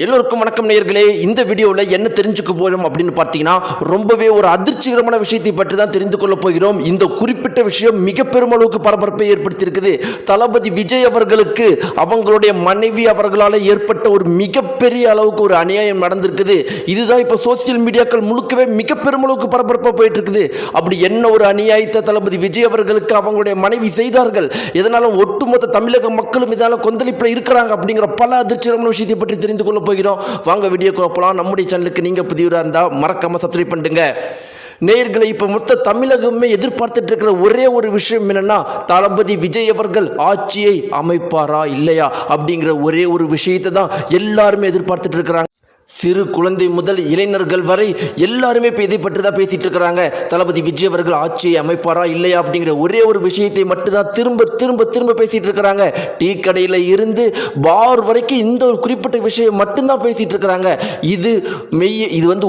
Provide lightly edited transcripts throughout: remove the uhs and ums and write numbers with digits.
எல்லோருக்கும் வணக்கம் நேயர்களே. இந்த வீடியோவில் என்ன தெரிஞ்சுக்க போகிறோம் அப்படின்னு பார்த்தீங்கன்னா, ரொம்பவே ஒரு அதிர்ச்சிகரமான விஷயத்தை பற்றி தான் தெரிந்து கொள்ள போகிறோம். இந்த குறிப்பிட்ட விஷயம் மிக பெருமளவுக்கு பரபரப்பை ஏற்படுத்தியிருக்குது. தளபதி விஜய் அவர்களுக்கு அவங்களுடைய மனைவி அவர்களால் ஏற்பட்ட ஒரு மிகப்பெரிய அளவுக்கு ஒரு அநியாயம் நடந்திருக்குது. இதுதான் இப்போ சோசியல் மீடியாக்கள் முழுக்கவே மிக பெருமளவுக்கு பரபரப்பாக போயிட்டு இருக்குது. அப்படி என்ன ஒரு அநியாயத்தை தளபதி விஜய் அவர்களுக்கு அவங்களுடைய மனைவி செய்தார்கள், இதனால ஒட்டுமொத்த தமிழக மக்களும் இதனால கொந்தளிப்பில் இருக்கிறாங்க அப்படிங்கிற பல அதிர்ச்சிகரமான விஷயத்தை பற்றி தெரிந்து கொள்ள போகிறோம். வாங்க வீடியோக்குள்ள போலாம். நம்முடைய சேனலுக்கு நீங்க புதியவராக இருந்தால் மறக்காம சப்ஸ்கிரைப் பண்ணுங்க. நேயர்களை இப்போ மொத்த தமிழகமே எதிர்பார்த்துட்டு இருக்கிற ஒரே ஒரு விஷயம் என்னன்னா, தளபதி விஜய் அவர்கள் ஆட்சியை அமைப்பாரா இல்லையா அப்படிங்கிற ஒரே ஒரு விஷயத்தை தான் எல்லாருமே எதிர்பார்த்துட்டு இருக்கிறாங்க. சிறு குழந்தை முதல் இளைஞர்கள் வரை எல்லாருமே இப்போ இதை பற்றி தான் பேசிட்டு இருக்கிறாங்க. தளபதி விஜய் அவர்கள் ஆட்சியை அமைப்பாரா இல்லையா அப்படிங்கிற ஒரே ஒரு விஷயத்தை மட்டும்தான் திரும்ப திரும்ப திரும்ப பேசிட்டு இருக்கிறாங்க. டீ கடையில் இருந்து பார் வரைக்கும் இந்த ஒரு குறிப்பிட்ட விஷயம் மட்டும்தான் பேசிட்டு இருக்கிறாங்க. இது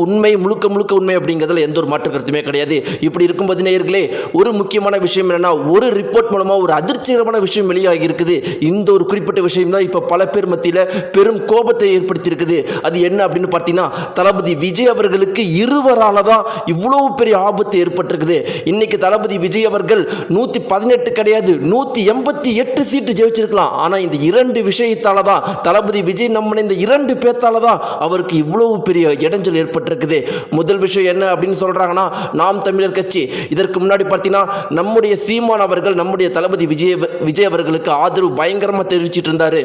உண்மை, முழுக்க முழுக்க உண்மை அப்படிங்கிறதுல எந்த ஒரு மாற்று கருத்துமே கிடையாது. இப்படி இருக்கும்போது நேயர்களே, ஒரு முக்கியமான விஷயம் என்னன்னா, ஒரு ரிப்போர்ட் மூலமா ஒரு அதிர்ச்சிகரமான விஷயம் வெளியாகி இருக்குது. இந்த ஒரு குறிப்பிட்ட விஷயம் தான் இப்போ பல பேர் மத்தியில் பெரும் கோபத்தை ஏற்படுத்தி இருக்குது. அது என்ன அப்படின்னு பார்த்தீங்கன்னா, தளபதி விஜய் அவர்களுக்கு இருவரால தான் இவ்வளவு பெரிய ஆபத்து ஏற்பட்டிருக்குது. இன்னைக்கு தளபதி விஜய் அவர்கள் 118 கிடையாது 188 சீட்டு ஜெயிச்சிருக்கலாம். ஆனா இந்த இரண்டு விஷயத்தால தான் தளபதி விஜய் இந்த இரண்டு பேத்தால தான் அவருக்கு இவ்வளவு பெரிய இடைஞ்சல் ஏற்பட்டிருக்குது. முதல் விஷயம் என்ன அப்படின்னு சொல்றாங்கன்னா, நாம் தமிழர் கட்சி இதற்கு முன்னாடி பார்த்தீங்கன்னா நம்முடைய சீமான் அவர்கள் நம்முடைய தளபதி விஜய் அவர்களுக்கு ஆதரவு பயங்கரமா தெரிவிச்சிட்டு இருந்தாரு.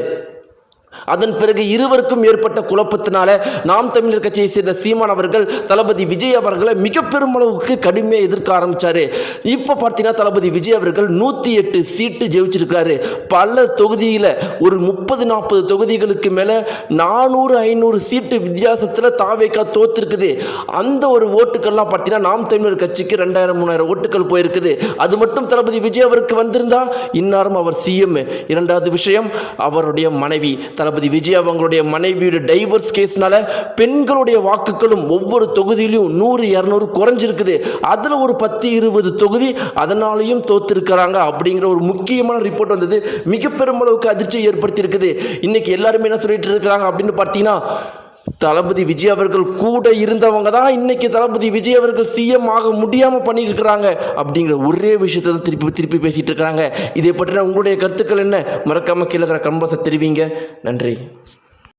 அதன் பிறகு இருவருக்கும் ஏற்பட்ட குழப்பத்தினால நாம் தமிழர் கட்சியை சேர்ந்த சீமான் அவர்கள் தளபதி விஜய் அவர்களை மிக பெருமளவுக்கு கடுமையாக எதிர்க்க ஆரம்பிச்சாரு. இப்போ பார்த்தீங்கன்னா தளபதி விஜய் அவர்கள் 108 சீட்டு ஜெயிச்சிருக்காரு. பல தொகுதியில் ஒரு 30-40 தொகுதிகளுக்கு மேலே 400-500 சீட்டு வித்தியாசத்தில் தாவேக்கா தோத்துருக்குது. அந்த ஒரு ஓட்டுக்கள்லாம் பார்த்தீங்கன்னா நாம் தமிழர் கட்சிக்கு 2000-3000 ஓட்டுகள் போயிருக்குது. அது மட்டும் தளபதி விஜய் அவருக்கு வந்திருந்தா இந்நேரம் அவர் சிஎம். இரண்டாவது விஷயம், அவருடைய மனைவி தளபதி விஜய் அவங்களுடைய மனைவியோட டைவர்ஸ் கேஸ்னால பெண்களுடைய வாக்குகளும் ஒவ்வொரு தொகுதியிலும் 100-200 குறைஞ்சிருக்குது. அதில் ஒரு 10-20 தொகுதி அதனாலையும் தோத்திருக்கிறாங்க அப்படிங்கிற ஒரு முக்கியமான ரிப்போர்ட் வந்தது. மிக பெருமளவுக்கு அதிர்ச்சியை ஏற்படுத்தி இருக்குது. இன்னைக்கு எல்லாருமே என்ன சொல்லிட்டு இருக்கிறாங்க அப்படின்னு பார்த்தீங்கன்னா, தளபதி விஜய் அவர்கள் கூட இருந்தவங்க தான் இன்னைக்கு தளபதி விஜய் அவர்கள் சிஎம் ஆக முடியாமல் பண்ணியிருக்கிறாங்க அப்படிங்கிற ஒரே விஷயத்தை தான் திருப்பி பேசிட்டு இருக்கிறாங்க. இதை பற்றின உங்களுடைய கருத்துக்கள் என்ன? மறக்காம கீழே கமெண்ட் பாக்ஸ்ல தெரிவிங்க. நன்றி.